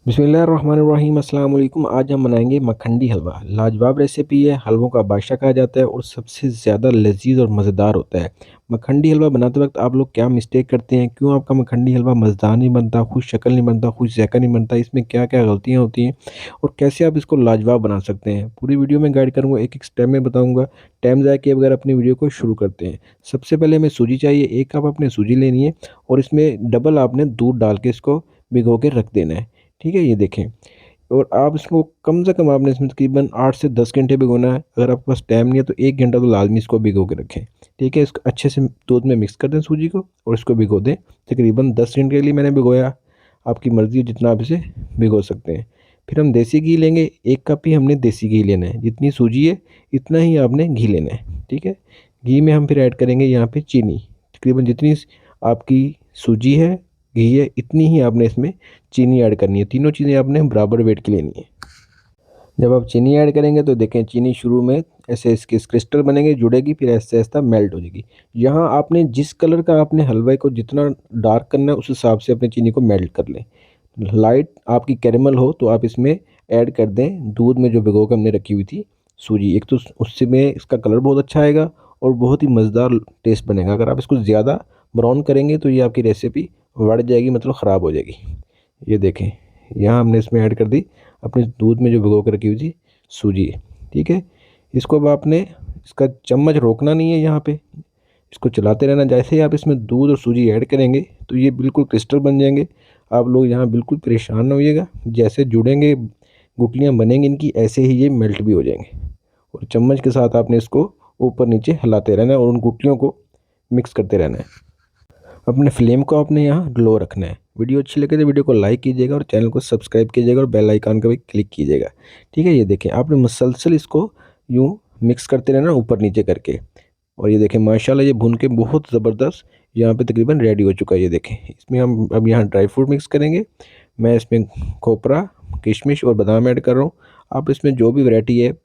बिस्मिल्लाहिर्रहमानिर्रहीम अस्सलाम वालेकुम। आज हम बनाएंगे मखंडी हलवा। लाजवाब रेसिपी है, हलवों का बादशाह कहा जाता है और सबसे ज़्यादा लजीज और मज़ेदार होता है। मखंडी हलवा बनाते वक्त आप लोग क्या मिस्टेक करते हैं, क्यों आपका मखंडी हलवा मज़ेदार नहीं बनता, खुश शक्ल नहीं बनता, खुश ज़ायका नहीं बनता, इसमें क्या क्या गलतियाँ होती हैं और कैसे आप इसको लाजवाब बना सकते हैं, पूरी वीडियो में गाइड करूँगा, एक एक स्टेप में बताऊँगा। टाइम ज़ाया किए बगैर अपनी वीडियो को शुरू करते हैं। सबसे पहले हमें सूजी चाहिए, 1 कप आपने सूजी लेनी है और इसमें डबल आपने दूध डाल के इसको भिगो के रख देना है। ठीक है, ये देखें। और आप इसको कम से कम आपने इसमें तकरीबन 8 से 10 घंटे भिगोना है। अगर आपके पास टाइम नहीं है तो 1 घंटा तो लाजमी इसको भिगो के रखें। ठीक है, इसको अच्छे से दूध में मिक्स कर दें सूजी को और इसको भिगो दें। तकरीबन 10 घंटे के लिए मैंने भिगोया, आपकी मर्ज़ी है जितना आप इसे भिगो सकते हैं। फिर हम देसी घी लेंगे, 1 कप ही हमने देसी घी लेना है। जितनी सूजी है इतना ही आपने घी लेना है। ठीक है, घी में हम फिर ऐड करेंगे यहाँ पे चीनी। तकरीबन जितनी आपकी सूजी है, घी है, इतनी ही आपने इसमें चीनी ऐड करनी है। तीनों चीज़ें आपने बराबर वेट की लेनी है। जब आप चीनी ऐड करेंगे तो देखें चीनी शुरू में ऐसे इसके क्रिस्टल बनेंगे, जुड़ेगी, फिर ऐसे ऐसा मेल्ट हो जाएगी। यहाँ आपने जिस कलर का आपने हलवे को जितना डार्क करना है उस हिसाब से अपने चीनी को मेल्ट कर लें। लाइट आपकी कैरेमल हो तो आप इसमें ऐड कर दें दूध में जो भिगो के हमने रखी हुई थी सूजी। एक तो उससे में इसका कलर बहुत अच्छा आएगा और बहुत ही मज़ेदार टेस्ट बनेगा। अगर आप इसको ज़्यादा ब्राउन करेंगे तो ये आपकी रेसिपी बढ़ जाएगी, मतलब ख़राब हो जाएगी। ये देखें, यहाँ हमने इसमें ऐड कर दी अपने दूध में जो भिगो के रखी हुई थी सूजी। ठीक है, इसको अब आपने इसका चम्मच रोकना नहीं है, यहाँ पे इसको चलाते रहना। जैसे ही आप इसमें दूध और सूजी ऐड करेंगे तो ये बिल्कुल क्रिस्टल बन जाएंगे। आप लोग यहाँ बिल्कुल परेशान ना होइएगा, जैसे जुड़ेंगे गुठलियाँ बनेंगी इनकी ऐसे ही ये मेल्ट भी हो जाएंगे। और चम्मच के साथ आपने इसको ऊपर नीचे हिलाते रहना है और उन गुठलियों को मिक्स करते रहना है। अपने फ्लेम को आपने यहाँ लो रखना है। वीडियो अच्छी लगे तो वीडियो को लाइक कीजिएगा और चैनल को सब्सक्राइब कीजिएगा और बेल आइकन का भी क्लिक कीजिएगा। ठीक है, ये देखें आपने मुसलसल इसको यूँ मिक्स करते रहना ऊपर नीचे करके। और ये देखें माशाल्लाह ये भून के बहुत ज़बरदस्त यहाँ पे तकरीबन रेडी हो चुका है। ये देखें, इसमें हम अब यहाँ ड्राई फ्रूट मिक्स करेंगे। मैं इसमें खोपरा, किशमिश और बादाम ऐड कर रहा हूँ। आप इसमें जो भी वैरायटी है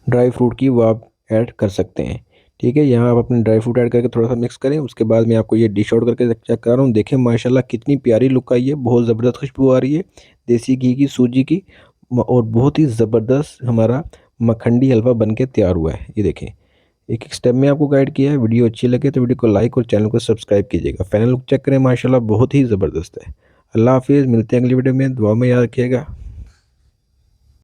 ड्राई फ्रूट की वो आप ऐड कर सकते हैं। ठीक है, यहाँ आप अपने ड्राई फ्रूट ऐड करके थोड़ा सा मिक्स करें। उसके बाद मैं आपको ये डिश आउट करके चेक कर रहा हूँ। देखें माशाल्लाह कितनी प्यारी लुक आई है, बहुत ज़बरदस्त खुशबू आ रही है देसी घी की, सूजी की। और बहुत ही ज़बरदस्त हमारा मखंडी हलवा बन के तैयार हुआ है। ये देखें, एक एक स्टेप में आपको गाइड किया है। वीडियो अच्छी लगे तो वीडियो को लाइक और चैनल को सब्सक्राइब कीजिएगा। फाइनल लुक चेक करें, माशाल्लाह बहुत ही ज़बरदस्त है। अल्लाह हाफिज़, मिलते हैं अगली वीडियो में, दुआ में याद रखिएगा।